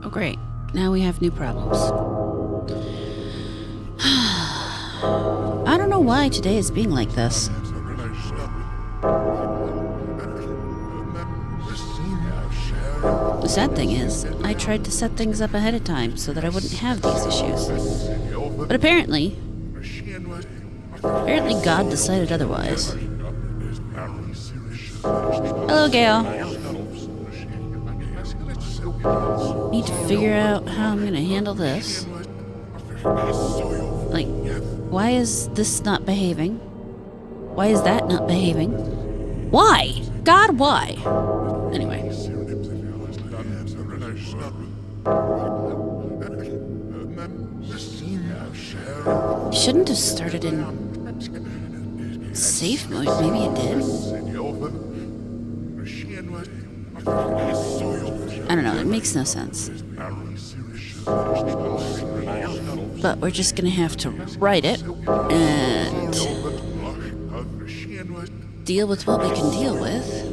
Oh, great. Now we have new problems. I don't know why today is being like this. The sad thing is, I tried to set things up ahead of time so that I wouldn't have these issues. But apparently God decided otherwise. Hello, Gail. Need to figure out how I'm gonna handle this. Like, why is this not behaving? Why is that not behaving? Why? God, why? Anyway. You shouldn't have started in safe mode. Maybe it did. I don't know. It makes no sense. But we're just gonna have to write it and deal with what we can deal with.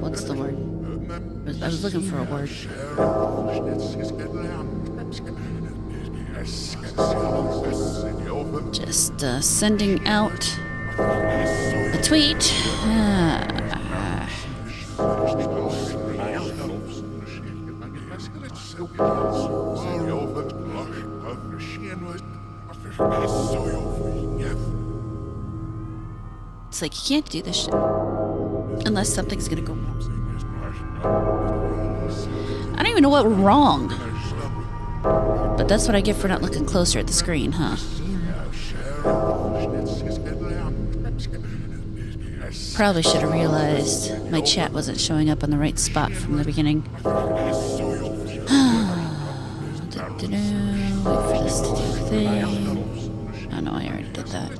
What's the word? I was looking for a word. Just sending out a tweet. It's like, you can't do this shit unless something's gonna go wrong. I don't even know what went wrong. But that's what I get for not looking closer at the screen, huh? Probably should have realized my chat wasn't showing up on the right spot from the beginning. Wait for this to do the thing. Oh no, I already did that.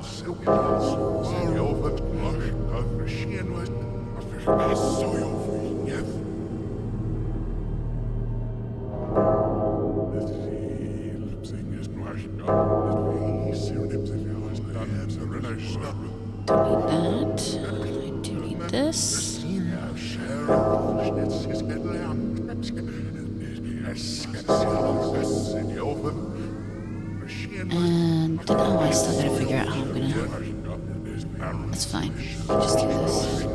Don't need that. I do need this. And then, oh, I still gotta figure out how I'm gonna... That's fine. I'll just do this.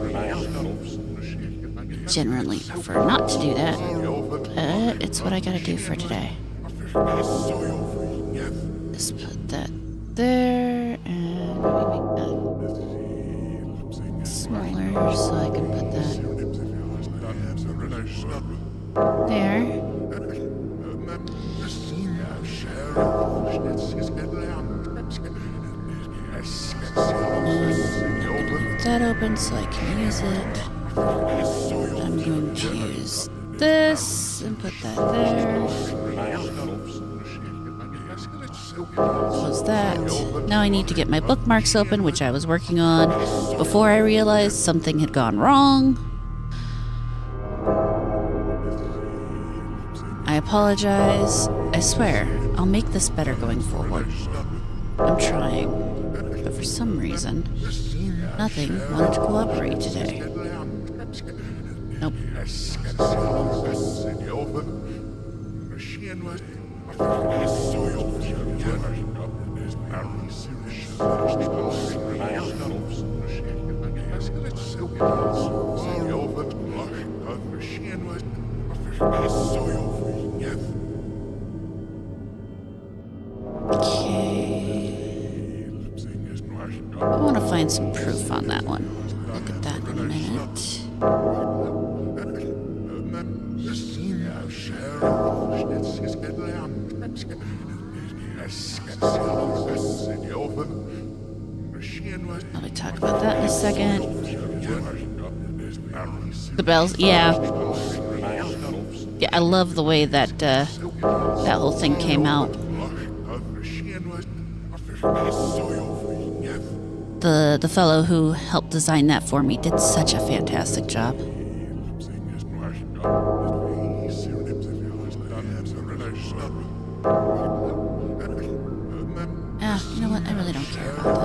Generally prefer not to do that, but it's what I gotta do for today. Just put that there, and maybe make that smaller so I can put that there. Leave that open so I can use it. I'm going to use this and put that there. Close that. Now I need to get my bookmarks open, which I was working on before I realized something had gone wrong. I apologize. I swear, I'll make this better going forward. I'm trying, but for some reason, nothing wanted to cooperate today. Nope. I want to find some proof on that one. Look at that in a minute. I'll talk about that in a second. The bells, yeah. Yeah, I love the way that that whole thing came out. The fellow who helped design that for me did such a fantastic job. Ah, you know what? I really don't care about that.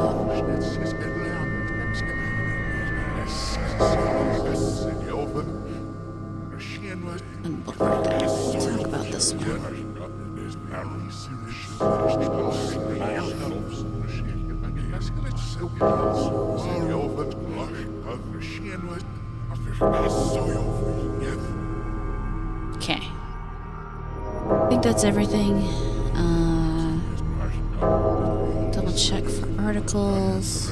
And bookmark that. Let's talk about this one. Okay. I think that's everything. Double check for articles.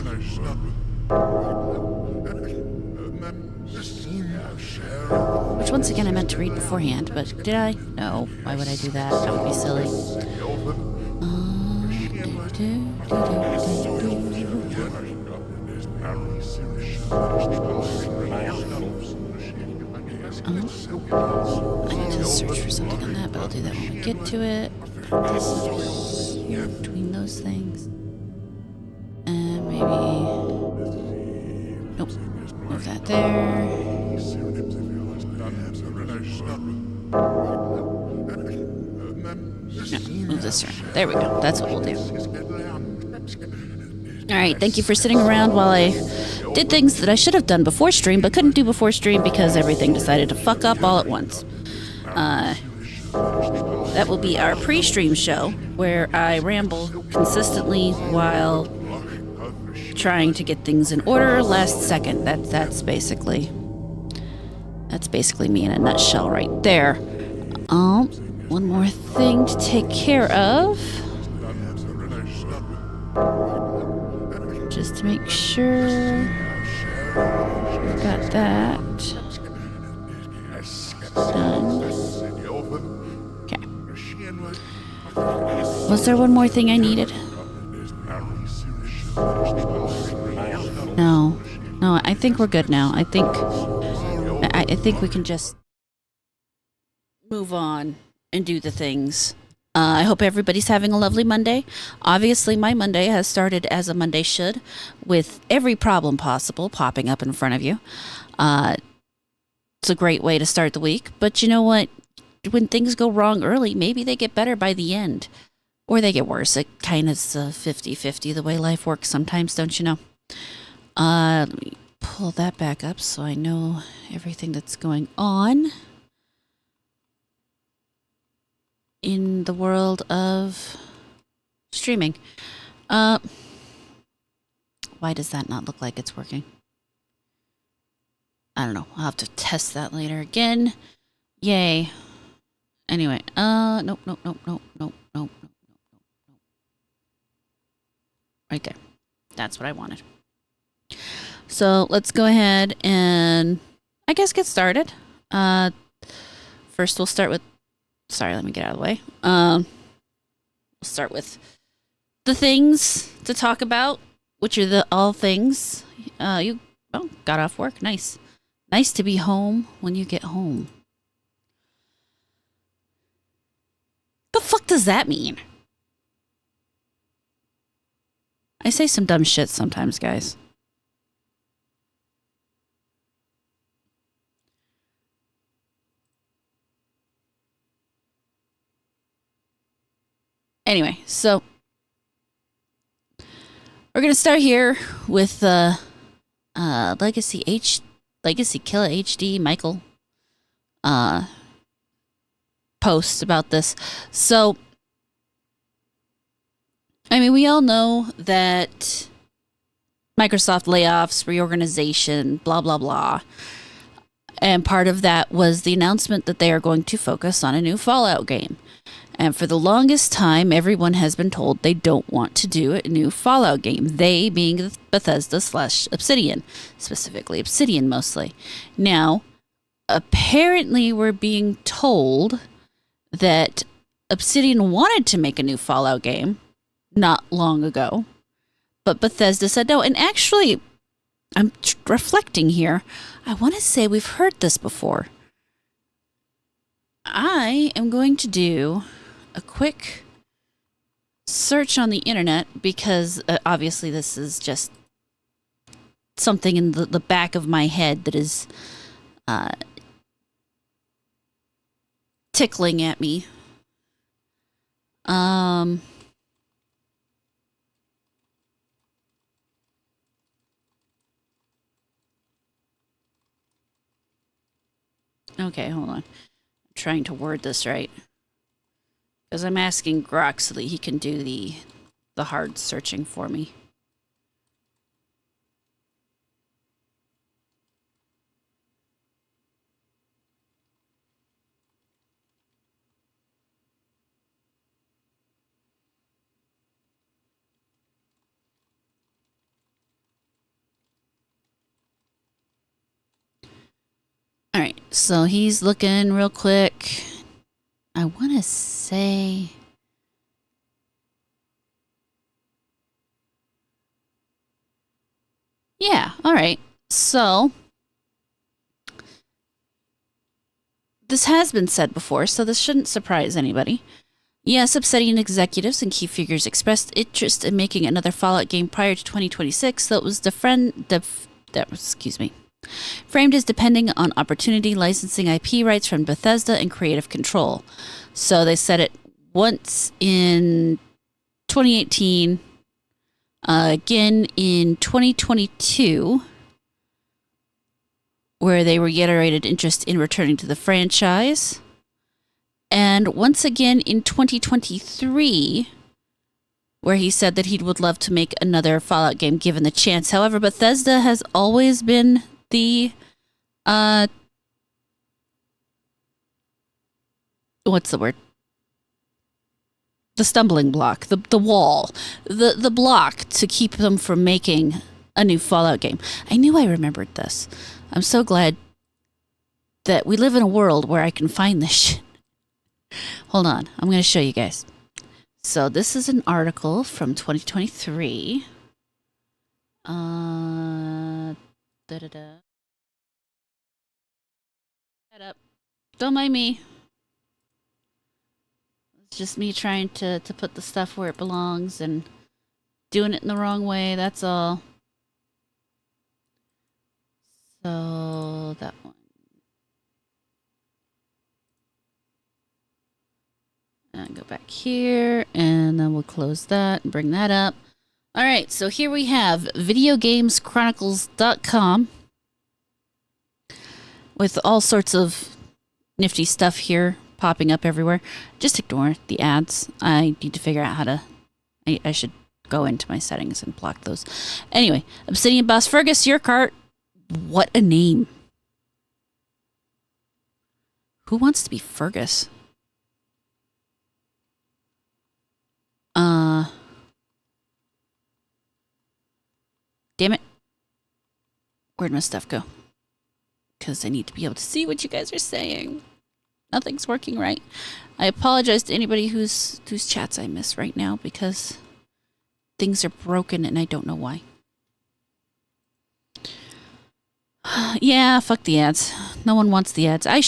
Which once again I meant to read beforehand, but did I? No. Why would I do that? That would be silly. I need to search for something on that, but I'll do that when we get to it. This is here between those things. And maybe... Nope. Move that there. No, move this around. There we go. That's what we'll do. Alright, thank you for sitting around while I did things that I should have done before stream, but couldn't do before stream because everything decided to fuck up all at once. That will be our pre-stream show, where I ramble consistently while trying to get things in order last second. That's basically me in a nutshell right there. One more thing to take care of. Just to make sure we got that done. Okay. Was there one more thing I needed? No, I think we're good now. I think we can just move on and do the things. I hope everybody's having a lovely Monday. Obviously, my Monday has started as a Monday should, with every problem possible popping up in front of you. It's a great way to start the week, but you know what? When things go wrong early, maybe they get better by the end. Or they get worse. It kind of is 50-50 the way life works sometimes, don't you know? Let me pull that back up so I know everything that's going on in the world of streaming. Why does that not look like it's working? I don't know. I'll have to test that later again. Yay. Anyway, nope. Right there. That's what I wanted. So let's go ahead and I guess get started. First we'll start with, sorry, let me get out of the way. We'll start with the things to talk about, which are the all things. You got off work. Nice. Nice to be home when you get home. The fuck does that mean? I say some dumb shit sometimes, guys. Anyway, so we're gonna start here with Legacy Killer HD Michael post about this. So I mean, we all know that Microsoft layoffs, reorganization, blah, blah, blah. And part of that was the announcement that they are going to focus on a new Fallout game. And for the longest time, everyone has been told they don't want to do a new Fallout game. They being Bethesda/Obsidian, specifically Obsidian mostly. Now, apparently we're being told that Obsidian wanted to make a new Fallout game not long ago, but Bethesda said no. And actually, I'm reflecting here. I want to say we've heard this before. I am going to do a quick search on the internet because obviously this is just something in the back of my head that is tickling at me. Okay, hold on. I'm trying to word this right. Because I'm asking Grok so that he can do the hard searching for me. Alright, so he's looking real quick. I want to say... Yeah, alright. So... This has been said before, so this shouldn't surprise anybody. Yes, Obsidian executives and key figures expressed interest in making another Fallout game prior to 2026 that was framed as depending on opportunity, licensing IP rights from Bethesda, and creative control. So they said it once in 2018, again in 2022, where they reiterated interest in returning to the franchise. And once again in 2023, where he said that he would love to make another Fallout game given the chance. However, Bethesda has always been the, what's the word? The stumbling block, the wall, the block to keep them from making a new Fallout game. I knew I remembered this. I'm so glad that we live in a world where I can find this shit. Hold on, I'm going to show you guys. So this is an article from 2023. Shut up. Don't mind me. It's just me trying to put the stuff where it belongs and doing it in the wrong way, that's all. So that one. And go back here, and then we'll close that and bring that up. All right, so here we have videogameschronicles.com with all sorts of nifty stuff here popping up everywhere. Just ignore the ads. I need to figure out how to... I should go into my settings and block those. Anyway, Obsidian Boss Fergus, your cart. What a name. Who wants to be Fergus? Damn it. Where'd my stuff go? Because I need to be able to see what you guys are saying. Nothing's working right. I apologize to anybody whose chats I miss right now because things are broken and I don't know why. Yeah, fuck the ads. No one wants the ads. I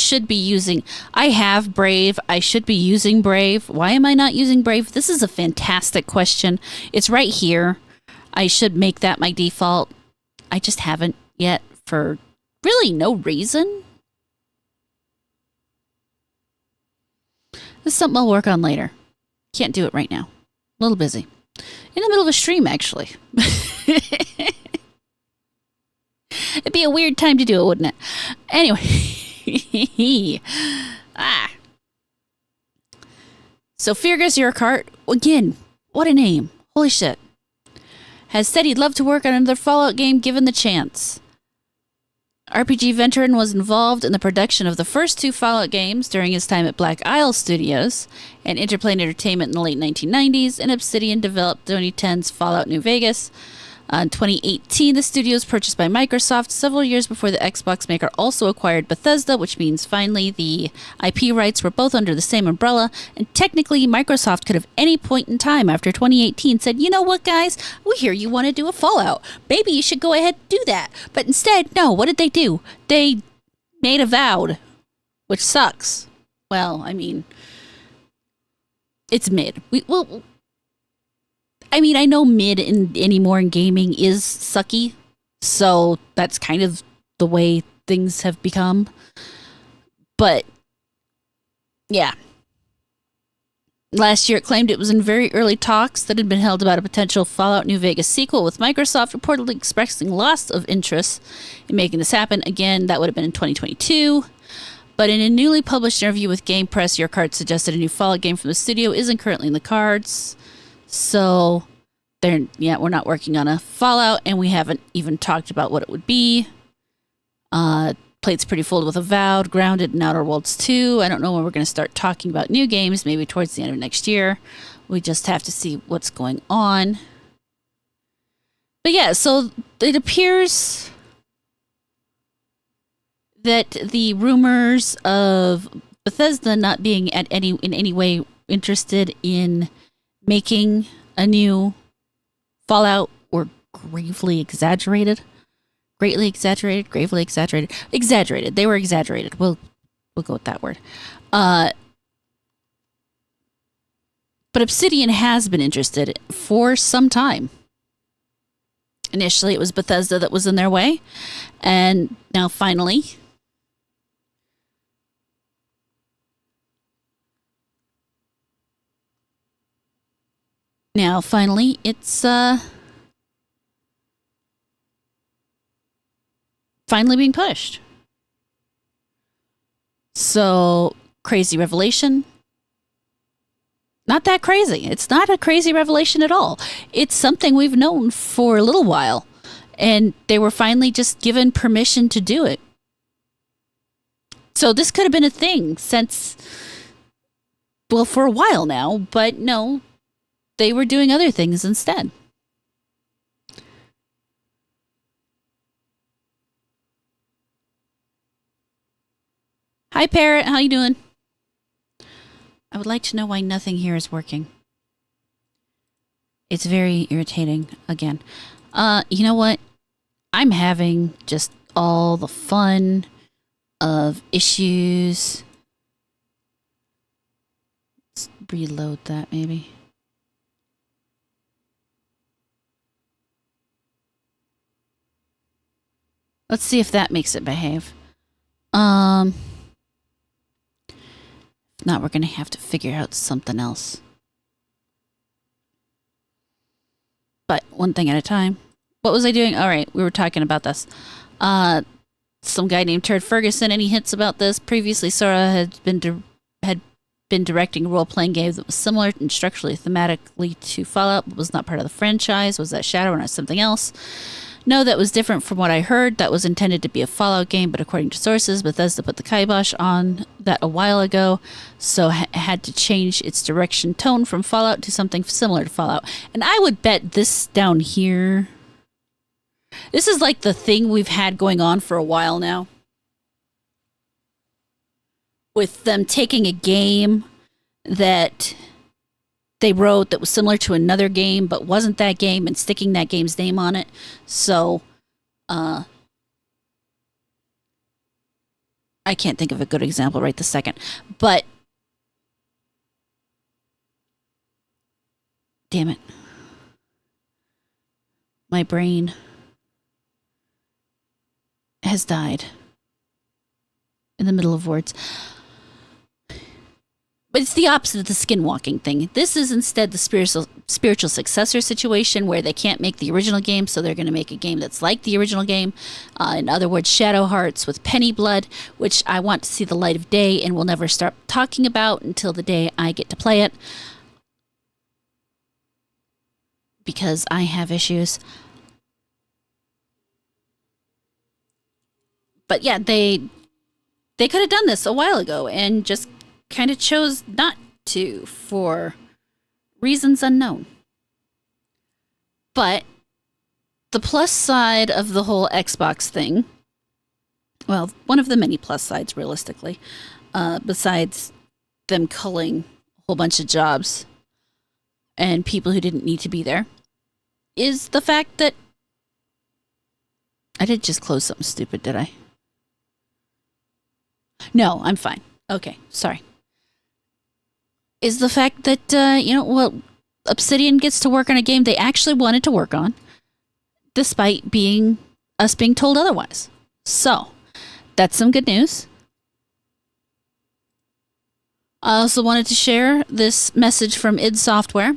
have Brave. I should be using Brave. Why am I not using Brave? This is a fantastic question. It's right here. I should make that my default. I just haven't yet for really no reason. This is something I'll work on later. Can't do it right now. A little busy. In the middle of a stream, actually. It'd be a weird time to do it, wouldn't it? Anyway. So Fergus Urquhart, again, what a name. Holy shit. Has said he'd love to work on another Fallout game given the chance. RPG veteran was involved in the production of the first two Fallout games during his time at Black Isle Studios and Interplane Entertainment in the late 1990s, and Obsidian developed 2010's Fallout New Vegas. In 2018, the studio was purchased by Microsoft several years before the Xbox maker also acquired Bethesda, which means finally the IP rights were both under the same umbrella, and technically Microsoft could have any point in time after 2018 said, you know what guys, we hear you want to do a Fallout. Maybe you should go ahead and do that. But instead, no, what did they do? They made Avowed, which sucks. Well, I mean, it's mid. I mean, I know mid anymore in gaming is sucky, so that's kind of the way things have become. But yeah. Last year, it claimed it was in very early talks that had been held about a potential Fallout New Vegas sequel, with Microsoft reportedly expressing lots of interest in making this happen. Again, that would have been in 2022. But in a newly published interview with Game Press, Your Card suggested a new Fallout game from the studio isn't currently in the cards. So, we're not working on a Fallout, and we haven't even talked about what it would be. Plate's pretty full with Avowed, Grounded, and Outer Worlds 2. I don't know when we're going to start talking about new games, maybe towards the end of next year. We just have to see what's going on. But yeah, so it appears that the rumors of Bethesda not being in any way interested in making a new Fallout were gravely exaggerated. Greatly exaggerated, gravely exaggerated. Exaggerated. They were exaggerated. We'll go with that word. But Obsidian has been interested for some time. Initially, it was Bethesda that was in their way. And now finally, it's finally being pushed. So, crazy revelation? Not that crazy. It's not a crazy revelation at all. It's something we've known for a little while. And they were finally just given permission to do it. So this could have been a thing since, well, for a while now. But no, they were doing other things instead. Hi, Parrot. How you doing? I would like to know why nothing here is working. It's very irritating again. You know what? I'm having just all the fun of issues. Let's reload that maybe. Let's see if that makes it behave. If not, we're going to have to figure out something else. But one thing at a time. What was I doing? All right, we were talking about this. Some guy named Turd Ferguson. Any hints about this? Previously, Sora had been directing a role-playing game that was similar and structurally, thematically to Fallout, but was not part of the franchise. Was that Shadow or not something else? No, that was different from what I heard. That was intended to be a Fallout game, but according to sources, Bethesda put the kibosh on that a while ago, so had to change its direction tone from Fallout to something similar to Fallout. And I would bet this down here, this is like the thing we've had going on for a while now. With them taking a game that they wrote that was similar to another game, but wasn't that game, and sticking that game's name on it. So, I can't think of a good example right this second. But, damn it. My brain has died in the middle of words. But it's the opposite of the skinwalking thing. This is instead the spiritual successor situation where they can't make the original game, so they're going to make a game that's like the original game. In other words, Shadow Hearts with Penny Blood, which I want to see the light of day and will never start talking about until the day I get to play it. Because I have issues. But yeah, they could have done this a while ago and just kind of chose not to for reasons unknown. But the plus side of the whole Xbox thing, well, one of the many plus sides realistically, besides them culling a whole bunch of jobs and people who didn't need to be there, is the fact that I did just close something stupid, did I? No, I'm fine. Okay, sorry. Is the fact that, Obsidian gets to work on a game they actually wanted to work on, despite being told otherwise. So, that's some good news. I also wanted to share this message from id Software.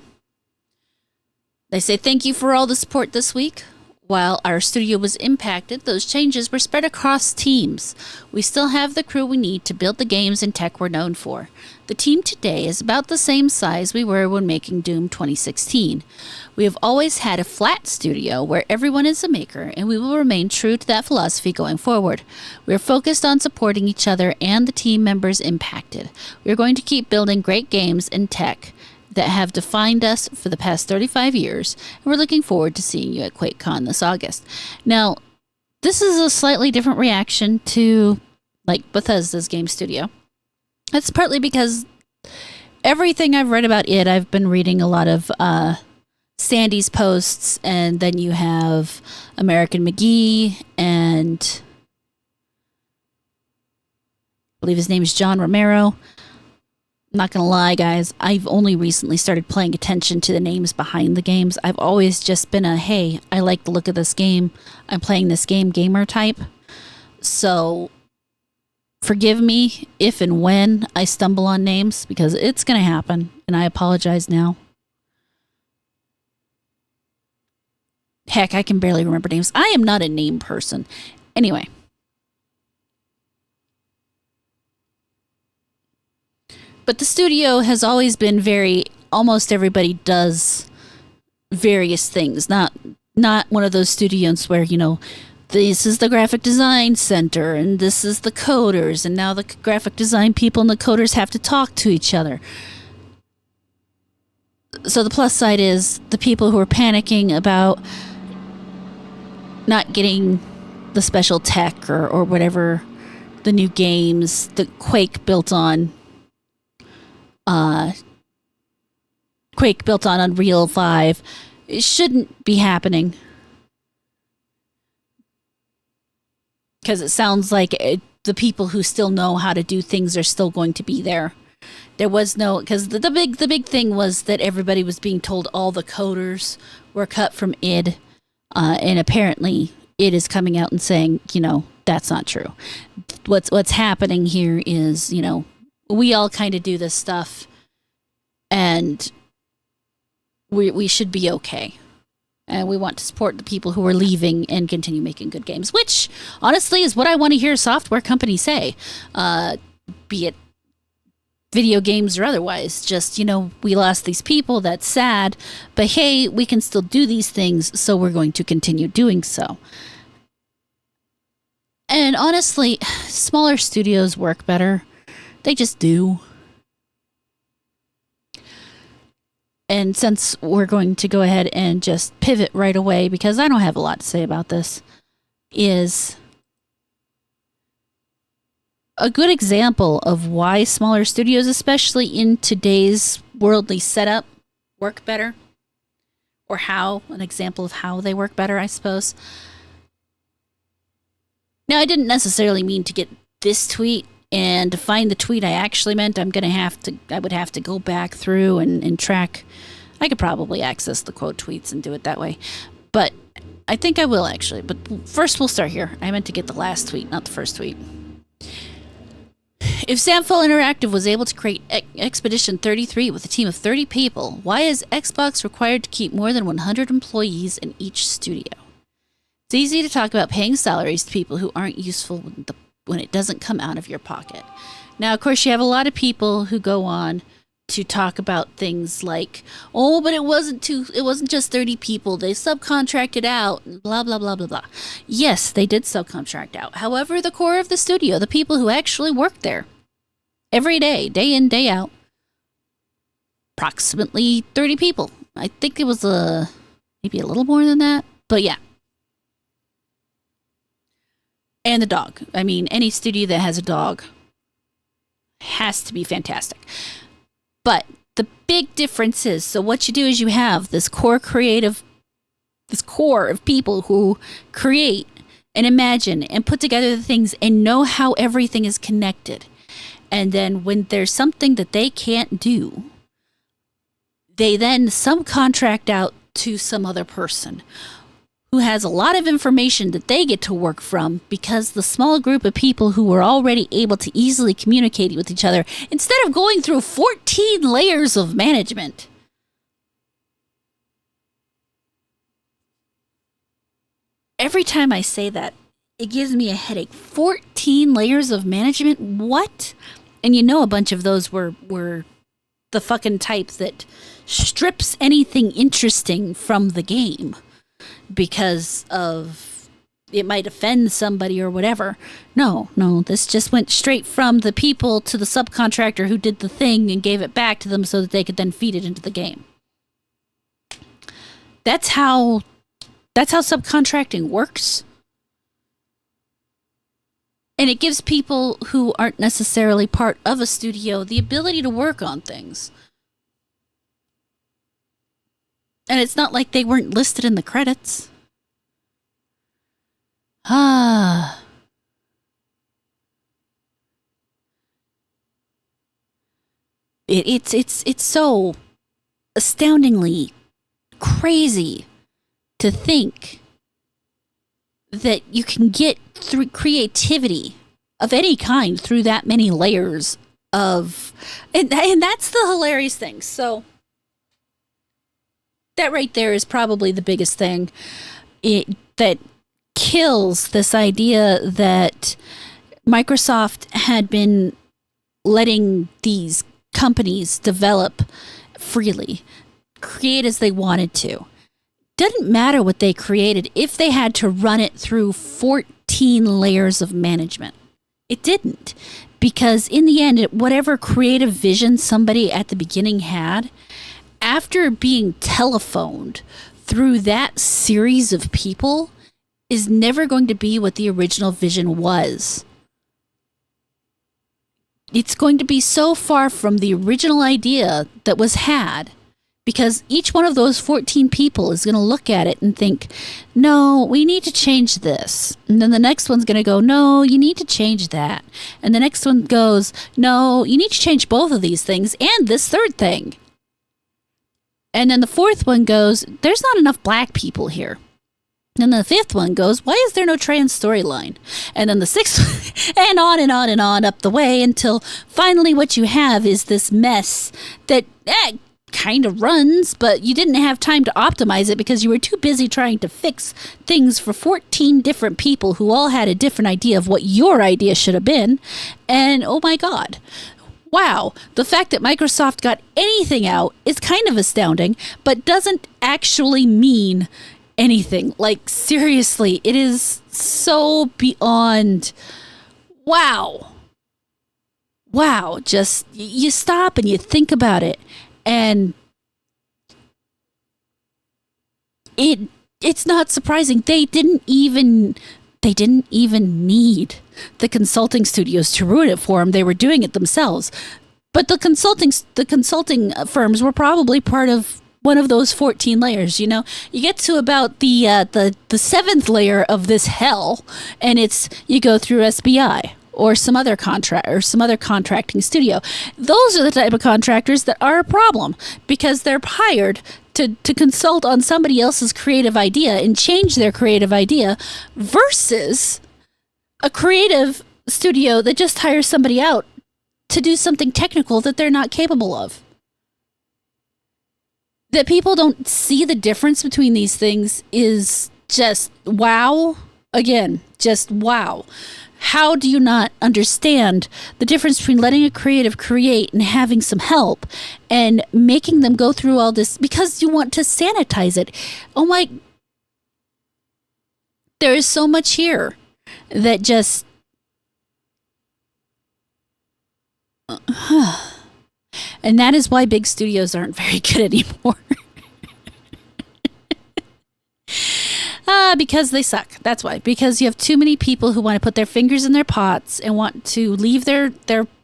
They say, thank you for all the support this week. While our studio was impacted, those changes were spread across teams. We still have the crew we need to build the games and tech we're known for. The team today is about the same size we were when making Doom 2016. We have always had a flat studio where everyone is a maker, and we will remain true to that philosophy going forward. We are focused on supporting each other and the team members impacted. We are going to keep building great games and tech that have defined us for the past 35 years, and we're looking forward to seeing you at QuakeCon this August. Now, this is a slightly different reaction to, like, Bethesda's game studio. That's partly because everything I've read about it, I've been reading a lot of Sandy's posts, and then you have American McGee, and I believe his name is John Romero. I'm not gonna lie, guys, I've only recently started paying attention to the names behind the games. I've always just been a, hey, I like the look of this game, I'm playing this game gamer type. So forgive me if and when I stumble on names, because it's gonna happen, and I apologize now. Heck, I can barely remember names. I am not a name person. Anyway. But the studio has always been almost everybody does various things. Not one of those studios where, this is the graphic design center and this is the coders, and now the graphic design people and the coders have to talk to each other. So the plus side is the people who are panicking about not getting the special tech or whatever the new games that Quake built on Unreal 5, it shouldn't be happening. Because it sounds like the people who still know how to do things are still going to be there. There was no, because the big thing was that everybody was being told all the coders were cut from id, and apparently id is coming out and saying, that's not true. What's happening here is, we all kind of do this stuff, and we should be okay. And we want to support the people who are leaving and continue making good games, which, honestly, is what I want to hear a software company say, be it video games or otherwise. Just, we lost these people, that's sad, but hey, we can still do these things, so we're going to continue doing so. And honestly, smaller studios work better. They just do. And since we're going to go ahead and just pivot right away, because I don't have a lot to say about this, is a good example of why smaller studios, especially in today's worldly setup, work better. Or an example of how they work better, I suppose. Now, I didn't necessarily mean to get this tweet, and to find the tweet I actually meant, I would have to go back through and track. I could probably access the quote tweets and do it that way. But I think I will, actually. But first, we'll start here. I meant to get the last tweet, not the first tweet. If Samfall Interactive was able to create Expedition 33 with a team of 30 people, why is Xbox required to keep more than 100 employees in each studio? It's easy to talk about paying salaries to people who aren't useful when it doesn't come out of your pocket. Now, of course, you have a lot of people who go on to talk about things like, oh, but it wasn't just 30 people. They subcontracted out, blah, blah, blah, blah, blah. Yes, they did subcontract out. However, the core of the studio, the people who actually work there every day, day in, day out, approximately 30 people. I think it was maybe a little more than that, but yeah. And the dog. I mean, any studio that has a dog has to be fantastic. But the big difference is, so what you do is you have this core of people who create and imagine and put together the things and know how everything is connected. And then when there's something that they can't do, They then subcontract out to some other person who has a lot of information that they get to work from, because the small group of people who were already able to easily communicate with each other, instead of going through 14 layers of management. Every time I say that, it gives me a headache. 14 layers of management? What? And you know a bunch of those were the fucking type that strips anything interesting from the game because of it might offend somebody or whatever. No, this just went straight from the people to the subcontractor who did the thing and gave it back to them so that they could then feed it into the game. That's how subcontracting works. And it gives people who aren't necessarily part of a studio the ability to work on things. And it's not like they weren't listed in the credits. It's so astoundingly crazy to think that you can get through creativity of any kind through that many layers of, and that's the hilarious thing. So that right there is probably the biggest thing that kills this idea that Microsoft had been letting these companies develop freely, create as they wanted to. Didn't matter what they created if they had to run it through 14 layers of management. It didn't. Because in the end, whatever creative vision somebody at the beginning had, after being telephoned through that series of people, is never going to be what the original vision was. It's going to be so far from the original idea that was had, because each one of those 14 people is going to look at it and think, no, we need to change this. And then the next one's going to go, no, you need to change that. And the next one goes, no, you need to change both of these things and this third thing. And then the fourth one goes, there's not enough black people here. And the fifth one goes, why is there no trans storyline? And then the sixth, and on and on and on up the way, until finally what you have is this mess that kind of runs, but you didn't have time to optimize it because you were too busy trying to fix things for 14 different people who all had a different idea of what your idea should have been. And oh my God. Wow, the fact that Microsoft got anything out is kind of astounding, but doesn't actually mean anything. Like, seriously, it is so beyond wow. Just you stop and you think about it, and it's not surprising. They didn't even need the consulting studios to ruin it for them. They were doing it themselves. But the consulting firms were probably part of one of those 14 layers. You know, you get to about the seventh layer of this hell, and you go through SBI or some other contracting studio. Those are the type of contractors that are a problem, because they're hired to consult on somebody else's creative idea and change their creative idea, versus a creative studio that just hires somebody out to do something technical that they're not capable of. That people don't see the difference between these things is just wow. Again, just wow. How do you not understand the difference between letting a creative create and having some help, and making them go through all this because you want to sanitize it? Oh my, there is so much here that just and that is why big studios aren't very good anymore. Because they suck. That's why. Because you have too many people who want to put their fingers in their pots and want to leave their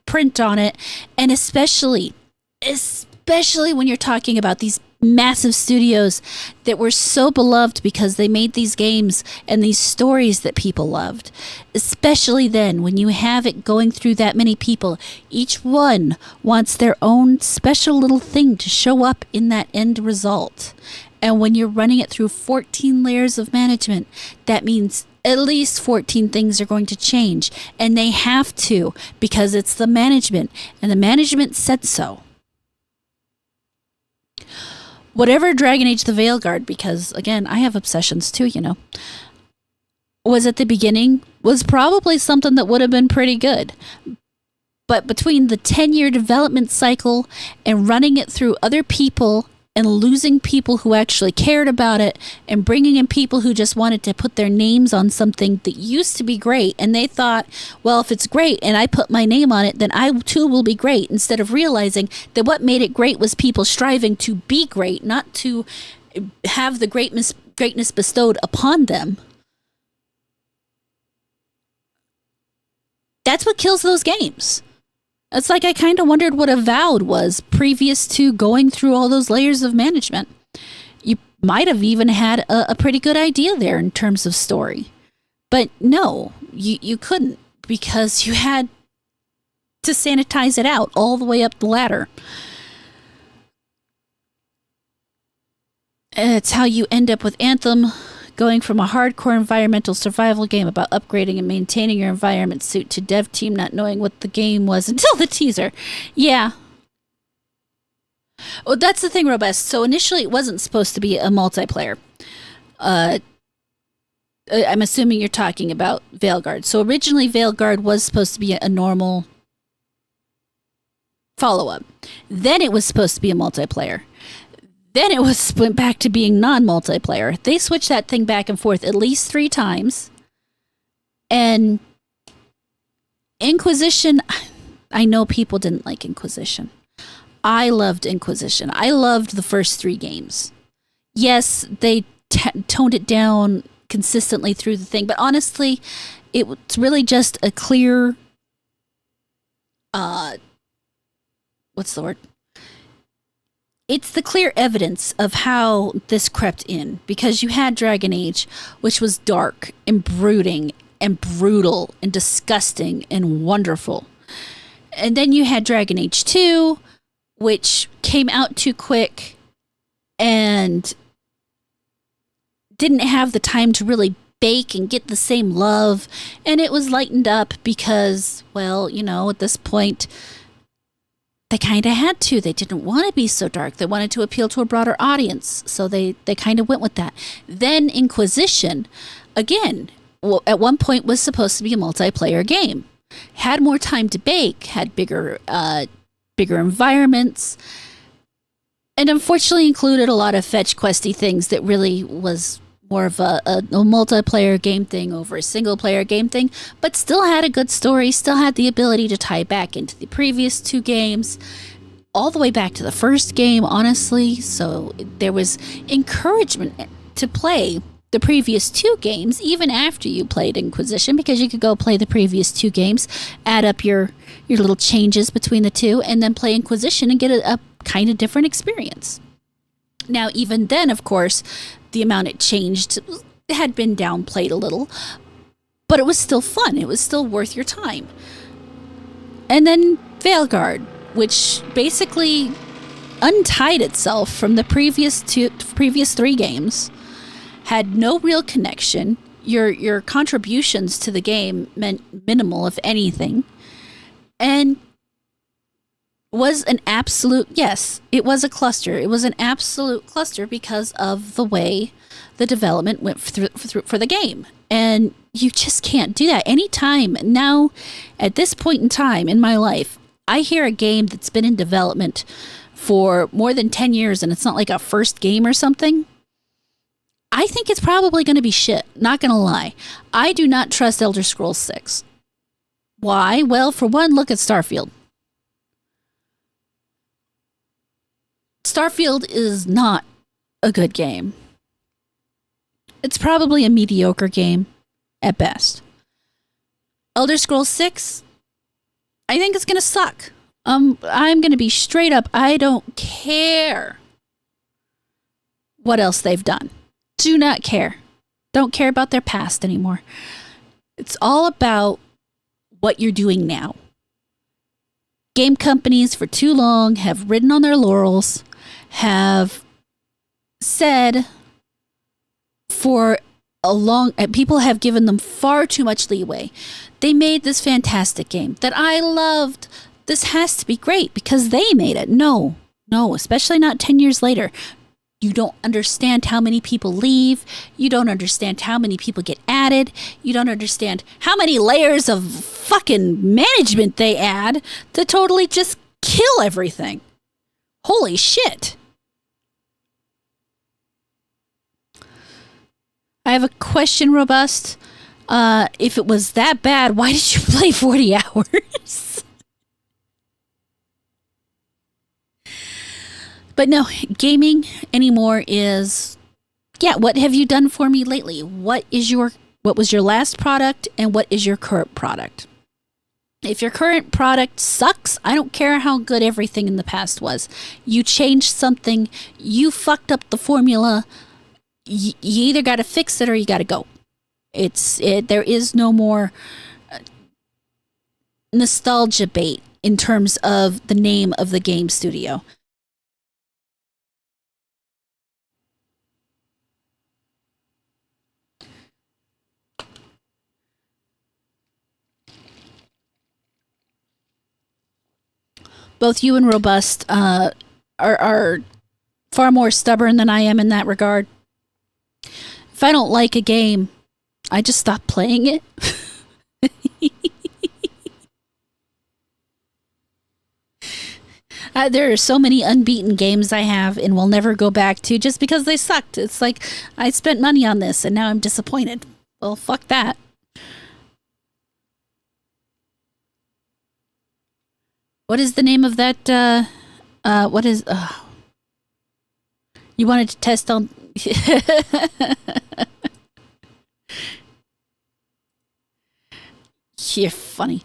print on it. And especially when you're talking about these massive studios that were so beloved because they made these games and these stories that people loved. Especially then, when you have it going through that many people, each one wants their own special little thing to show up in that end result. And when you're running it through 14 layers of management, that means at least 14 things are going to change. And they have to, because it's the management, and the management said so. Whatever Dragon Age the Veilguard, because, again, I have obsessions too, was at the beginning, was probably something that would have been pretty good. But between the 10-year development cycle and running it through other people and losing people who actually cared about it and bringing in people who just wanted to put their names on something that used to be great, and they thought, well, if it's great and I put my name on it, then I too will be great, instead of realizing that what made it great was people striving to be great, not to have the greatness bestowed upon them. That's what kills those games. It's like I kind of wondered what Avowed was previous to going through all those layers of management. You might have even had a pretty good idea there in terms of story. But no, you couldn't, because you had to sanitize it out all the way up the ladder. It's how you end up with Anthem, going from a hardcore environmental survival game about upgrading and maintaining your environment suit to dev team not knowing what the game was until the teaser. Yeah. Well, that's the thing, Robust. So initially it wasn't supposed to be a multiplayer. I'm assuming you're talking about Veilguard. So originally Veilguard was supposed to be a normal follow-up. Then it was supposed to be a multiplayer. Then it went back to being non-multiplayer. They switched that thing back and forth at least 3 times. And Inquisition, I know people didn't like Inquisition. I loved Inquisition. I loved the first 3 games. Yes, they toned it down consistently through the thing, but honestly, it was really just a clear, what's the word? It's the clear evidence of how this crept in, because you had Dragon Age, which was dark and brooding and brutal and disgusting and wonderful. And then you had Dragon Age 2, which came out too quick and didn't have the time to really bake and get the same love. And it was lightened up because, well, at this point, they kind of had to. They didn't want to be so dark. They wanted to appeal to a broader audience. So they kind of went with that. Then Inquisition, again, at one point was supposed to be a multiplayer game. Had more time to bake, had bigger environments, and unfortunately included a lot of fetch questy things that really was more of a multiplayer game thing over a single player game thing, but still had a good story, still had the ability to tie back into the previous 2 games, all the way back to the first game, honestly. So there was encouragement to play the previous 2 games, even after you played Inquisition, because you could go play the previous 2 games, add up your little changes between the 2, and then play Inquisition and get a kind of different experience. Now, even then, of course, the amount it changed had been downplayed a little, but it was still fun. It was still worth your time. And then Veilguard, which basically untied itself from the previous 3 games, had no real connection. Your contributions to the game meant minimal, if anything, and was an absolute, yes, it was a cluster. It was an absolute cluster because of the way the development went through for the game. And you just can't do that. Anytime now, at this point in time in my life, I hear a game that's been in development for more than 10 years and it's not like a first game or something, I think it's probably going to be shit. Not going to lie. I do not trust Elder Scrolls 6. Why? Well, for one, look at Starfield. Starfield is not a good game. It's probably a mediocre game at best. Elder Scrolls 6, I think it's going to suck. I'm going to be straight up. I don't care what else they've done. Do not care. Don't care about their past anymore. It's all about what you're doing now. Game companies for too long have ridden on their laurels, have said for a long... People have given them far too much leeway. They made this fantastic game that I loved. This has to be great because they made it. No, especially not 10 years later. You don't understand how many people leave. You don't understand how many people get added. You don't understand how many layers of fucking management they add to totally just kill everything. Holy shit. I have a question, Robust. If it was that bad, why did you play 40 hours? But no, gaming anymore is, what have you done for me lately? What was your last product and what is your current product? If your current product sucks, I don't care how good everything in the past was. You changed something, you fucked up the formula, you either got to fix it or you got to go. There is no more nostalgia bait in terms of the name of the game studio. Both you and Robust are far more stubborn than I am in that regard. If I don't like a game, I just stop playing it. There are so many unbeaten games I have and will never go back to just because they sucked. It's like, I spent money on this and now I'm disappointed. Well, fuck that. What is the name of that, what is, you wanted to test on... You're funny.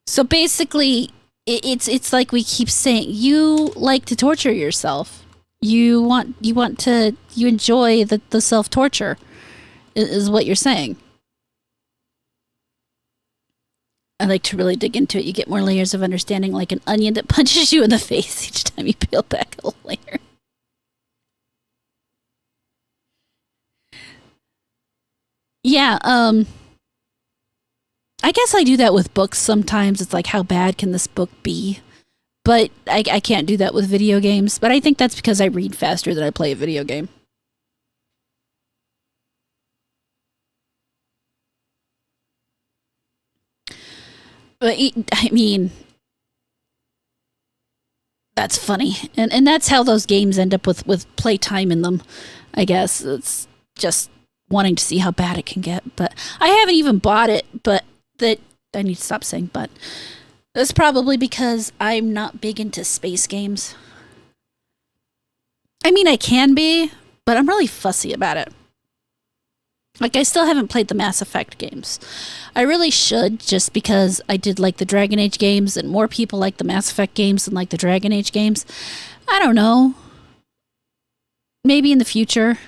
So basically, it's like we keep saying, you like to torture yourself. You enjoy the self-torture, is what you're saying. I like to really dig into it. You get more layers of understanding, like an onion that punches you in the face each time you peel back a layer. Yeah, I guess I do that with books sometimes. It's like, how bad can this book be? But I can't do that with video games. But I think that's because I read faster than I play a video game. But, I mean, that's funny. And that's how those games end up with playtime in them, I guess. It's just wanting to see how bad it can get. But I haven't even bought it, but that I need to stop saying but. That's probably because I'm not big into space games. I mean, I can be, but I'm really fussy about it. Like, I still haven't played the Mass Effect games. I really should, just because I did like the Dragon Age games, and more people like the Mass Effect games than like the Dragon Age games. I don't know. Maybe in the future.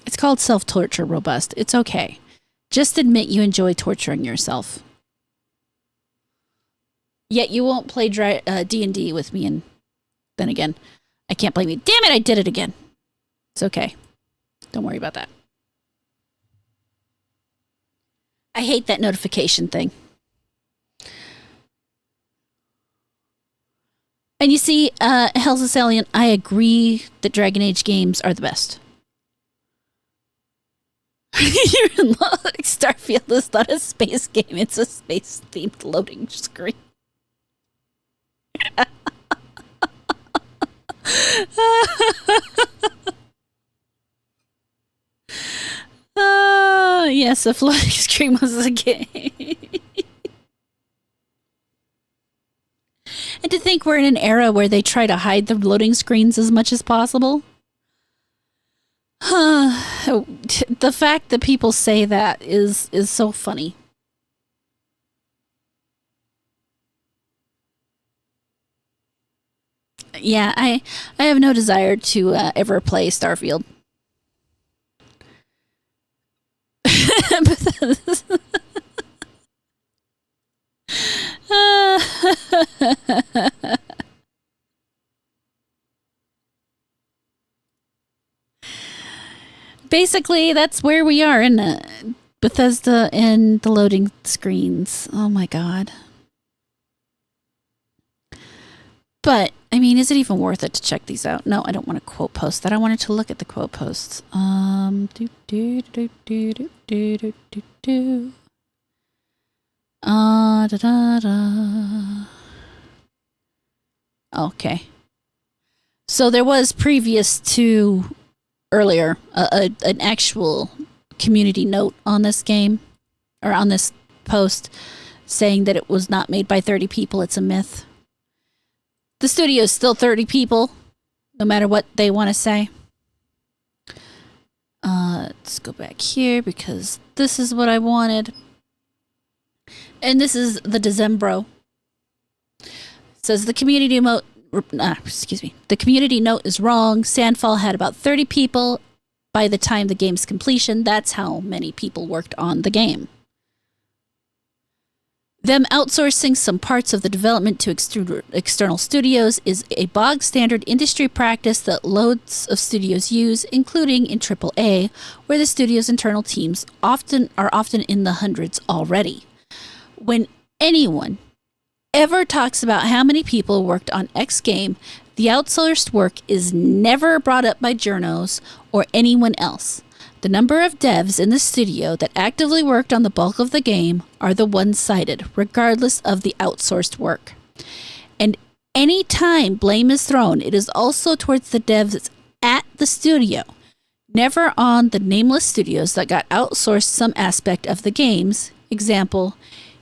It's called self-torture, Robust. It's okay. Just admit you enjoy torturing yourself. Yet you won't play D&D with me, and then again, I can't blame you. Damn it, I did it again. It's okay. Don't worry about that. I hate that notification thing. And you see, Hell's Alien, I agree that Dragon Age games are the best. You're in love. Starfield is not a space game. It's a space-themed loading screen. Yes, a floating screen was a game. And to think we're in an era where they try to hide the loading screens as much as possible. The fact that people say that is so funny. Yeah, I have no desire to ever play Starfield. Basically, that's where we are in Bethesda and the loading screens. Oh my god. But, I mean, is it even worth it to check these out? No, I don't want to quote post that. I wanted to look at the quote posts. Da da da. Okay. So there was previous to earlier an actual community note on this game, or on this post, saying that it was not made by 30 people. It's a myth. The studio is still 30 people, no matter what they want to say. Let's go back here because this is what I wanted. And this is the Decembro. It says the community note. The community note is wrong. Sandfall had about 30 people by the time the game's completion. That's how many people worked on the game. Them outsourcing some parts of the development to external studios is a bog standard industry practice that loads of studios use, including in AAA, where the studio's internal teams are often in the hundreds already. When anyone ever talks about how many people worked on X game, the outsourced work is never brought up by journos or anyone else. The number of devs in the studio that actively worked on the bulk of the game are the ones cited, regardless of the outsourced work. And any time blame is thrown, it is also towards the devs at the studio, never on the nameless studios that got outsourced some aspect of the games. Example,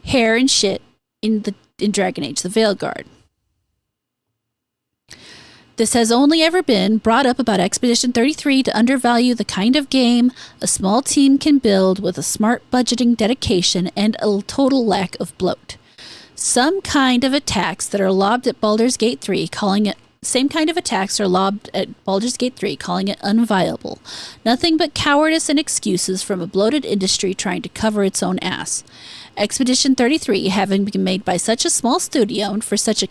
hair and shit in Dragon Age: The Veilguard. This has only ever been brought up about Expedition 33 to undervalue the kind of game a small team can build with a smart budgeting, dedication, and a total lack of bloat. Some kind of attacks that are lobbed at Baldur's Gate 3, calling it unviable. Nothing but cowardice and excuses from a bloated industry trying to cover its own ass. Expedition 33, having been made by such a small studio and for such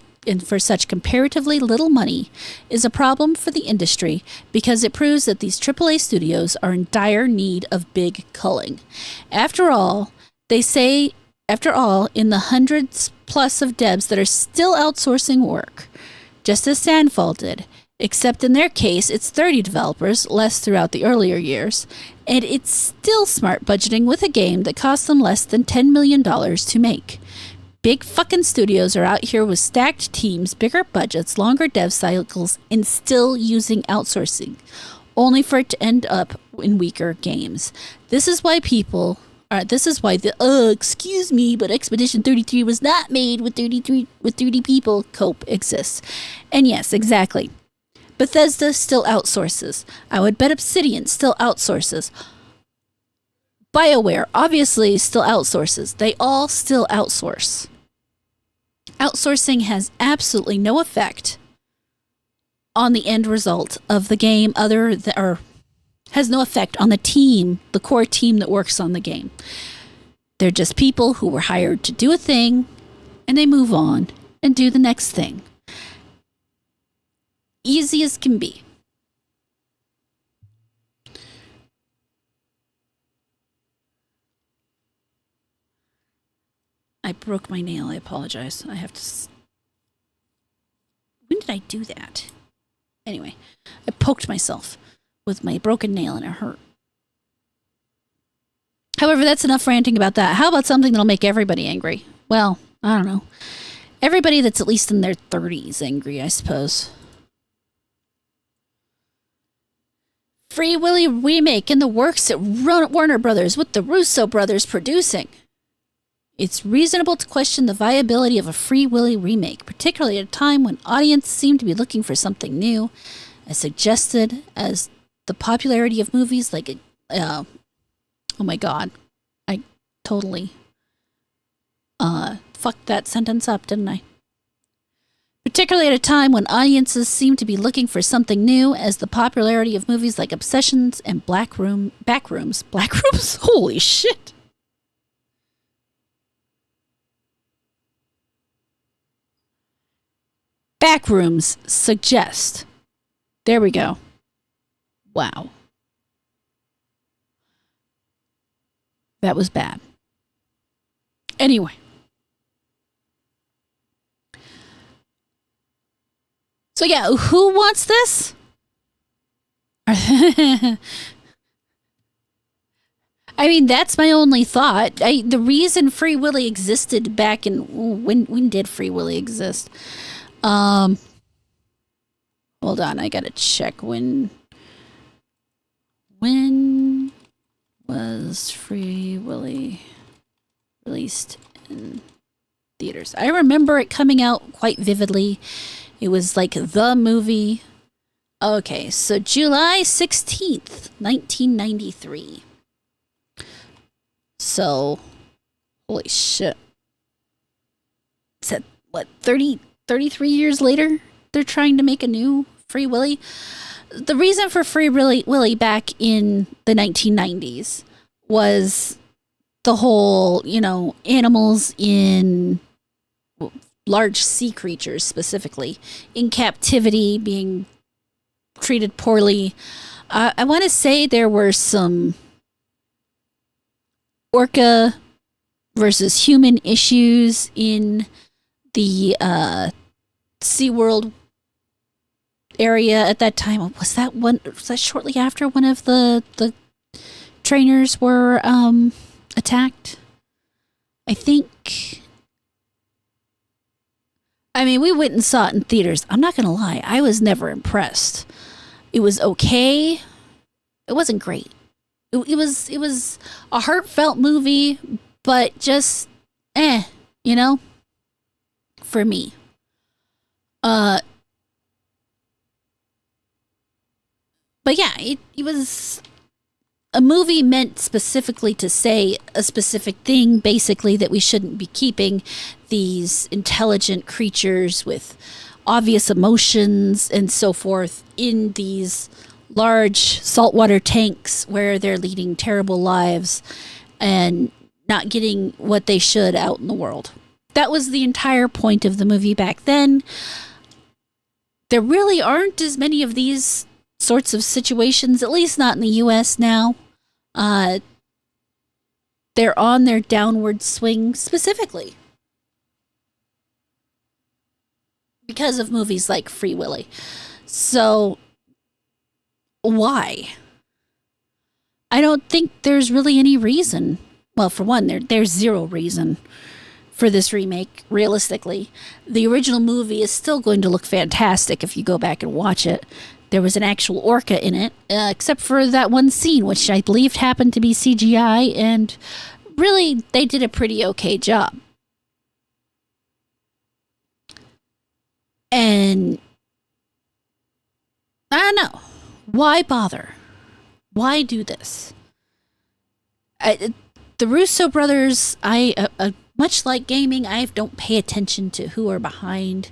comparatively little money, is a problem for the industry because it proves that these AAA studios are in dire need of big culling. After all, in the hundreds plus of devs that are still outsourcing work, just as Sandfall did, except in their case, it's 30 developers, less throughout the earlier years, and it's still smart budgeting with a game that cost them less than $10 million to make. Big fucking studios are out here with stacked teams, bigger budgets, longer dev cycles, and still using outsourcing, only for it to end up in weaker games. This is why excuse me, but Expedition 33 was not made with 30 people cope exists. And yes, exactly. Bethesda still outsources. I would bet Obsidian still outsources. BioWare obviously still outsources. They all still outsource. Outsourcing has absolutely no effect on the end result of the game, has no effect on the team, the core team that works on the game. They're just people who were hired to do a thing, and they move on and do the next thing. Easy as can be. I broke my nail. I apologize. I have to... When did I do that? Anyway, I poked myself with my broken nail and it hurt. However, that's enough ranting about that. How about something that'll make everybody angry? Well, I don't know. Everybody that's at least in their 30s angry, I suppose. Free Willy remake in the works at Warner Brothers with the Russo brothers producing. It's reasonable to question the viability of a Free Willy remake, particularly at a time when audiences seem to be looking for something new, as suggested as the popularity of movies like, oh my god, I totally fucked that sentence up, didn't I? particularly at a time when audiences seem to be looking for something new, as the popularity of movies like Obsessions and Backrooms, holy shit. Backrooms suggest. There we go. Wow. That was bad. Anyway. So yeah, who wants this? I mean, that's my only thought. The reason Free Willy existed back in when did Free Willy exist? Hold on, I gotta check when was Free Willy released in theaters? I remember it coming out quite vividly. It was like the movie. Okay, so July 16th, 1993. So, holy shit. Is that, what, 33 years later? They're trying to make a new Free Willy? The reason for Free Willy back in the 1990s was the whole, animals in large sea creatures specifically in captivity being treated poorly. I want to say there were some orca versus human issues in the SeaWorld area at that time. Was that shortly after one of the trainers were attacked? I think. I mean, we went and saw it in theaters. I'm not gonna lie, I was never impressed. It was okay. It wasn't great. It was a heartfelt movie, but just for me. But yeah, it was a movie meant specifically to say a specific thing, basically, that we shouldn't be keeping these intelligent creatures with obvious emotions and so forth in these large saltwater tanks where they're leading terrible lives and not getting what they should out in the world. That was the entire point of the movie back then. There really aren't as many of these sorts of situations, at least not in the US now. They're on their downward swing specifically because of movies like Free Willy. So, why? I don't think there's really any reason. Well, for one, there's zero reason for this remake, realistically. The original movie is still going to look fantastic if you go back and watch it. There was an actual orca in it, except for that one scene, which I believed happened to be CGI, and really, they did a pretty okay job. And I don't know. Why bother? Why do this? The Russo brothers, much like gaming, I don't pay attention to who are behind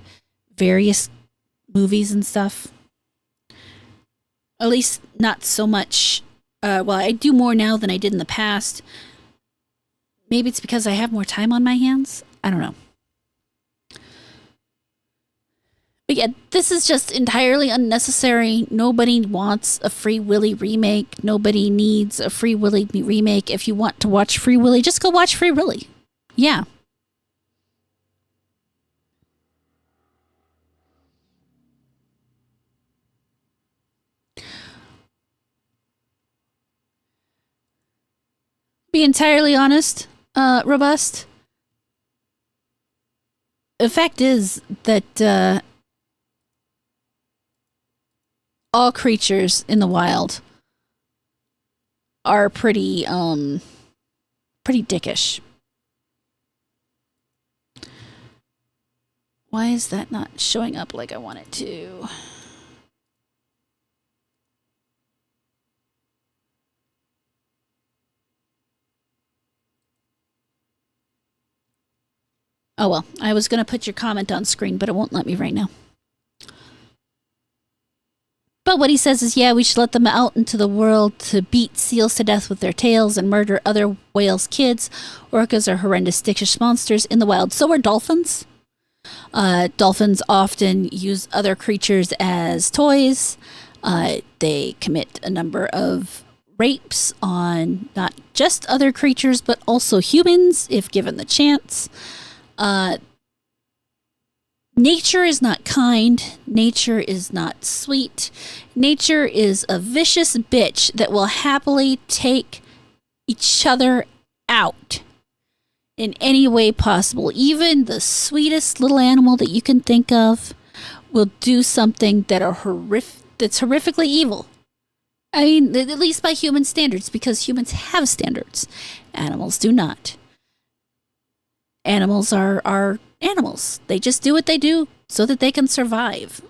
various movies and stuff. At least not so much. Well, I do more now than I did in the past. Maybe it's because I have more time on my hands. I don't know. But yeah, this is just entirely unnecessary. Nobody wants a Free Willy remake. Nobody needs a Free Willy remake. If you want to watch Free Willy, just go watch Free Willy. Yeah. Be entirely honest, Robust. The fact is that all creatures in the wild are pretty dickish. Why is that not showing up like I want it to? Oh, well, I was going to put your comment on screen, but it won't let me right now. But what he says is, yeah, we should let them out into the world to beat seals to death with their tails and murder other whales' kids. Orcas are horrendous, dickish monsters in the wild. So are dolphins. Dolphins often use other creatures as toys. They commit a number of rapes on not just other creatures, but also humans, if given the chance. Nature is not kind. Nature is not sweet. Nature is a vicious bitch that will happily take each other out in any way possible. Even the sweetest little animal that you can think of will do something that's horrifically evil. I mean, at least by human standards, because humans have standards. Animals do not. Animals are animals. They just do what they do so that they can survive.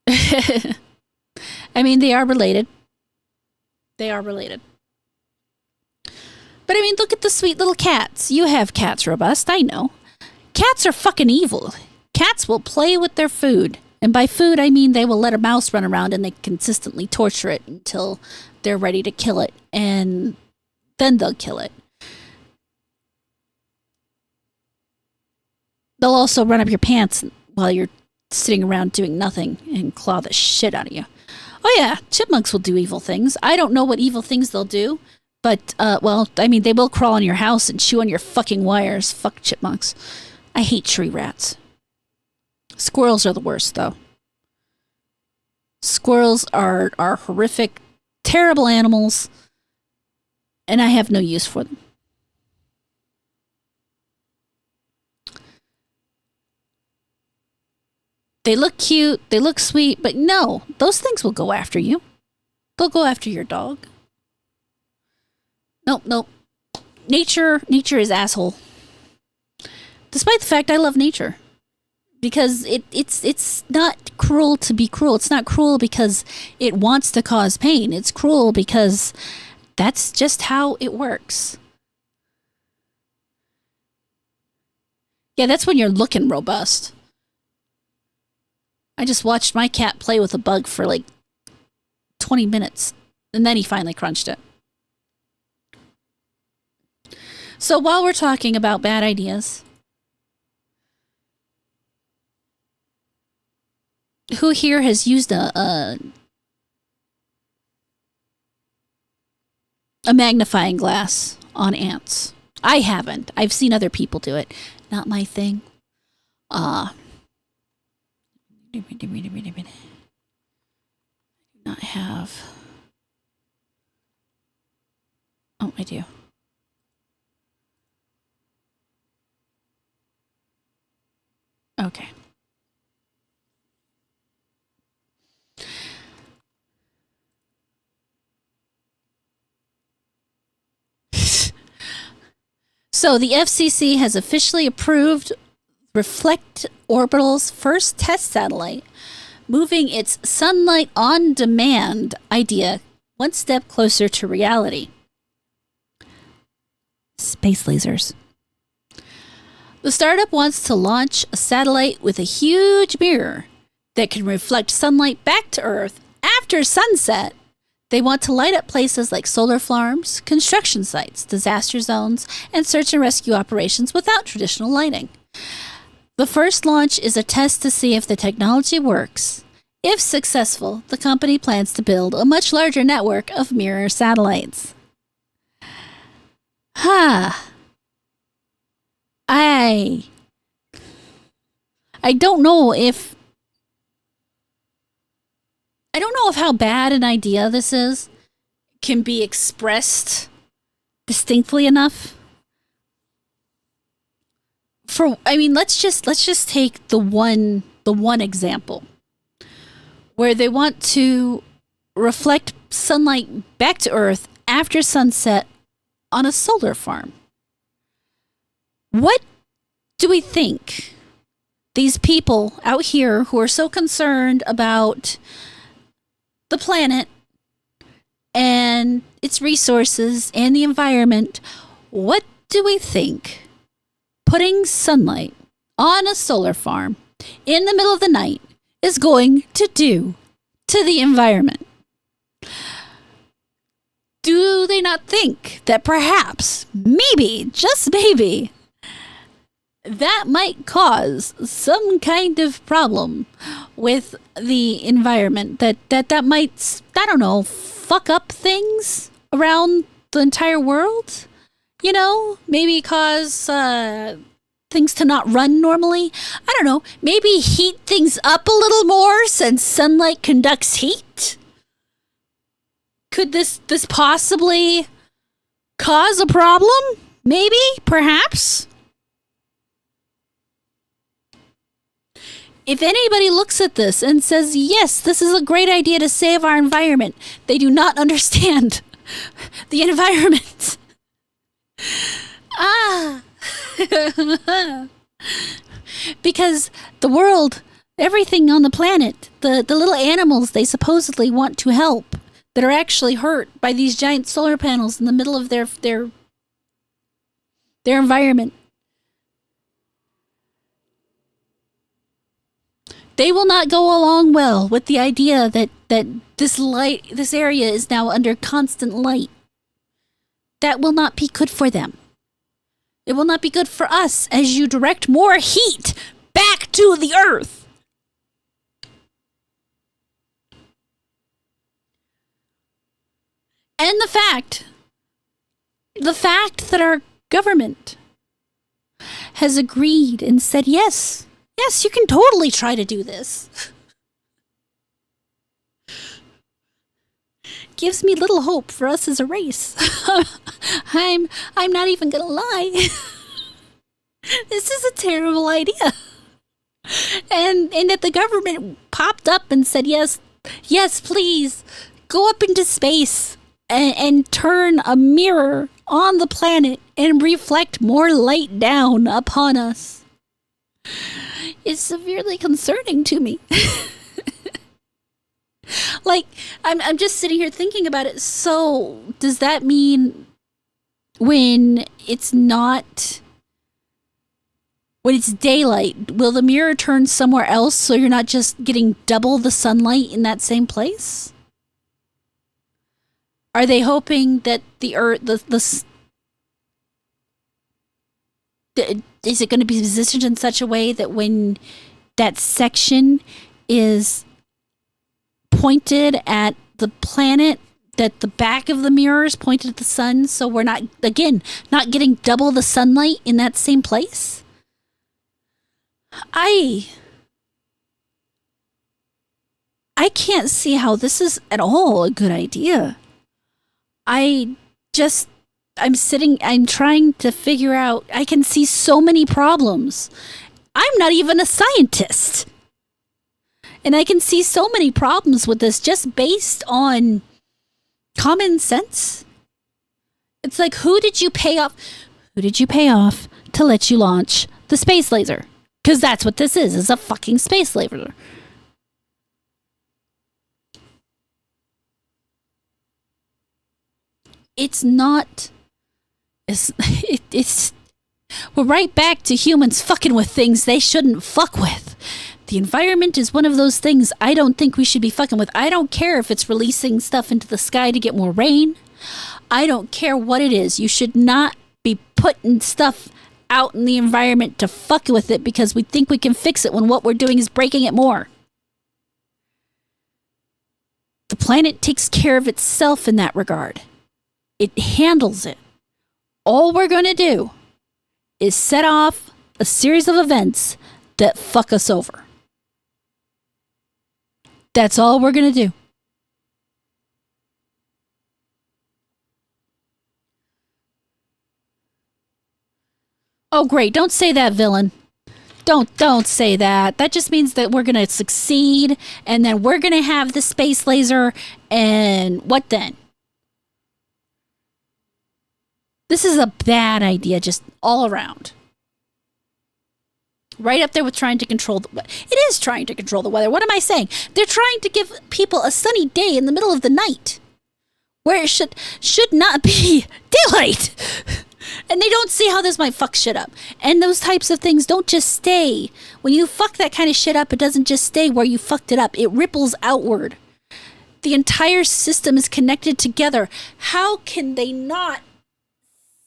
I mean, they are related. They are related. But I mean, look at the sweet little cats. You have cats, Robust, I know. Cats are fucking evil. Cats will play with their food. And by food, I mean they will let a mouse run around and they consistently torture it until they're ready to kill it. And then they'll kill it. They'll also run up your pants while you're sitting around doing nothing and claw the shit out of you. Oh yeah, chipmunks will do evil things. I don't know what evil things they'll do. But, well, I mean, they will crawl in your house and chew on your fucking wires. Fuck chipmunks. I hate tree rats. Squirrels are the worst, though. Squirrels are horrific, terrible animals, and I have no use for them. They look cute, they look sweet, but no, those things will go after you. They'll go after your dog. Nope. Nature is asshole. Despite the fact I love nature. Because it's not cruel to be cruel. It's not cruel because it wants to cause pain. It's cruel because that's just how it works. Yeah, that's when you're looking robust. I just watched my cat play with a bug for like 20 minutes. And then he finally crunched it. So while we're talking about bad ideas, who here has used a magnifying glass on ants? I haven't. I've seen other people do it. Not my thing. Not have. Oh, I do. Okay. So the FCC has officially approved Reflect Orbital's first test satellite, moving its sunlight on demand idea one step closer to reality. Space lasers. The startup wants to launch a satellite with a huge mirror that can reflect sunlight back to Earth after sunset. They want to light up places like solar farms, construction sites, disaster zones, and search and rescue operations without traditional lighting. The first launch is a test to see if the technology works. If successful, the company plans to build a much larger network of mirror satellites. I don't know if how bad an idea this is can be expressed distinctly enough. Let's just take the one example where they want to reflect sunlight back to Earth after sunset on a solar farm. What do we think these people out here who are so concerned about the planet and its resources and the environment, what do we think putting sunlight on a solar farm in the middle of the night is going to do to the environment? Do they not think that perhaps, maybe, just maybe, that might cause some kind of problem with the environment? That might, I don't know, fuck up things around the entire world? You know, maybe cause things to not run normally? I don't know, maybe heat things up a little more since sunlight conducts heat? Could this possibly cause a problem? Maybe? Perhaps? If anybody looks at this and says, yes, this is a great idea to save our environment, they do not understand the environment. Because the world, everything on the planet, the little animals they supposedly want to help, that are actually hurt by these giant solar panels in the middle of their environment. They will not go along well with the idea that this area is now under constant light. That will not be good for them. It will not be good for us as you direct more heat back to the earth. And the fact that our government has agreed and said, yes, you can totally try to do this, gives me little hope for us as a race. I'm not even gonna lie. This is a terrible idea. And that the government popped up and said, yes, please, go up into space and turn a mirror on the planet and reflect more light down upon us. It's severely concerning to me. Like, I'm just sitting here thinking about it. So, does that mean when it's daylight, will the mirror turn somewhere else so you're not just getting double the sunlight in that same place? Are they hoping that the earth, is it going to be positioned in such a way that when that section is pointed at the planet, that the back of the mirror is pointed at the sun, so we're not getting double the sunlight in that same place? I can't see how this is at all a good idea. I'm trying to figure out, I can see so many problems. I'm not even a scientist. And I can see so many problems with this just based on common sense. It's like, who did you pay off to let you launch the space laser? Because that's what this is a fucking space laser. We're right back to humans fucking with things they shouldn't fuck with. The environment is one of those things I don't think we should be fucking with. I don't care if it's releasing stuff into the sky to get more rain. I don't care what it is. You should not be putting stuff out in the environment to fuck with it because we think we can fix it when what we're doing is breaking it more. The planet takes care of itself in that regard. It handles it. All we're going to do is set off a series of events that fuck us over. That's all we're going to do. Oh, great. Don't say that, villain. Don't say that. That just means that we're going to succeed, and then we're going to have the space laser, and what then? This is a bad idea just all around. Right up there with trying to control the weather. It is trying to control the weather. What am I saying? They're trying to give people a sunny day in the middle of the night. where it should not be daylight. And they don't see how this might fuck shit up. And those types of things don't just stay. When you fuck that kind of shit up, it doesn't just stay where you fucked it up. It ripples outward. The entire system is connected together. How can they not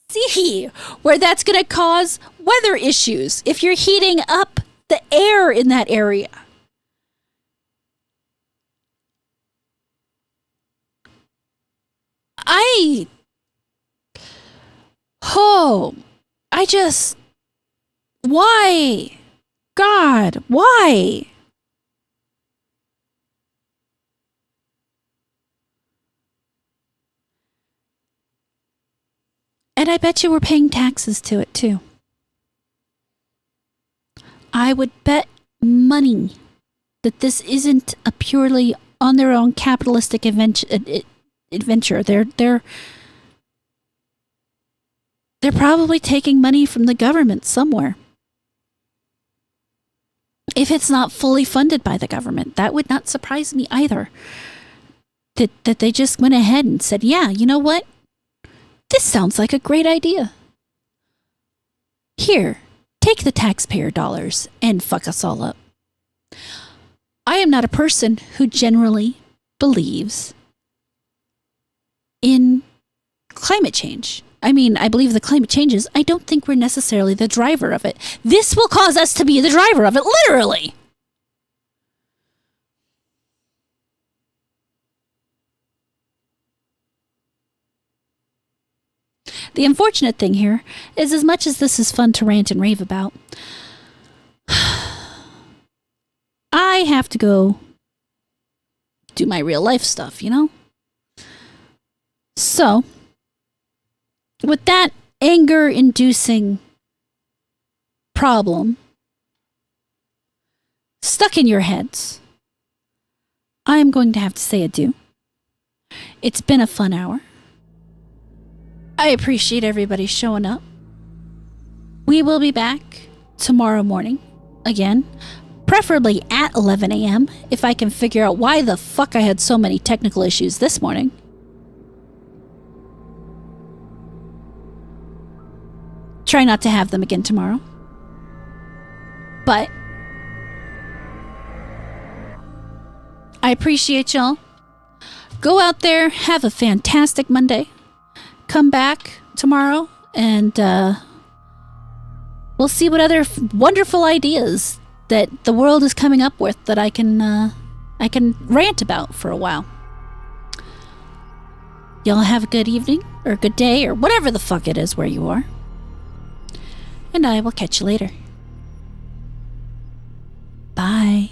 see where that's going to cause weather issues if you're heating up the air in that area? Why? God, why? And I bet you we're paying taxes to it too. I would bet money that this isn't a purely on their own capitalistic adventure. They're probably taking money from the government somewhere. If it's not fully funded by the government, that would not surprise me either. That they just went ahead and said, yeah, you know what? This sounds like a great idea. Here, take the taxpayer dollars and fuck us all up. I am not a person who generally believes in climate change. I mean, I believe the climate changes. I don't think we're necessarily the driver of it. This will cause us to be the driver of it, literally. The unfortunate thing here is, as much as this is fun to rant and rave about, I have to go do my real life stuff, you know? So, with that anger-inducing problem stuck in your heads, I am going to have to say adieu. It's been a fun hour. I appreciate everybody showing up. We will be back tomorrow morning, again, preferably at 11 a.m. if I can figure out why the fuck I had so many technical issues this morning. Try not to have them again tomorrow. But I appreciate y'all. Go out there, have a fantastic Monday. Come back tomorrow and we'll see what other wonderful ideas that the world is coming up with that I can rant about for a while. Y'all have a good evening or a good day or whatever the fuck it is where you are. And I will catch you later. Bye.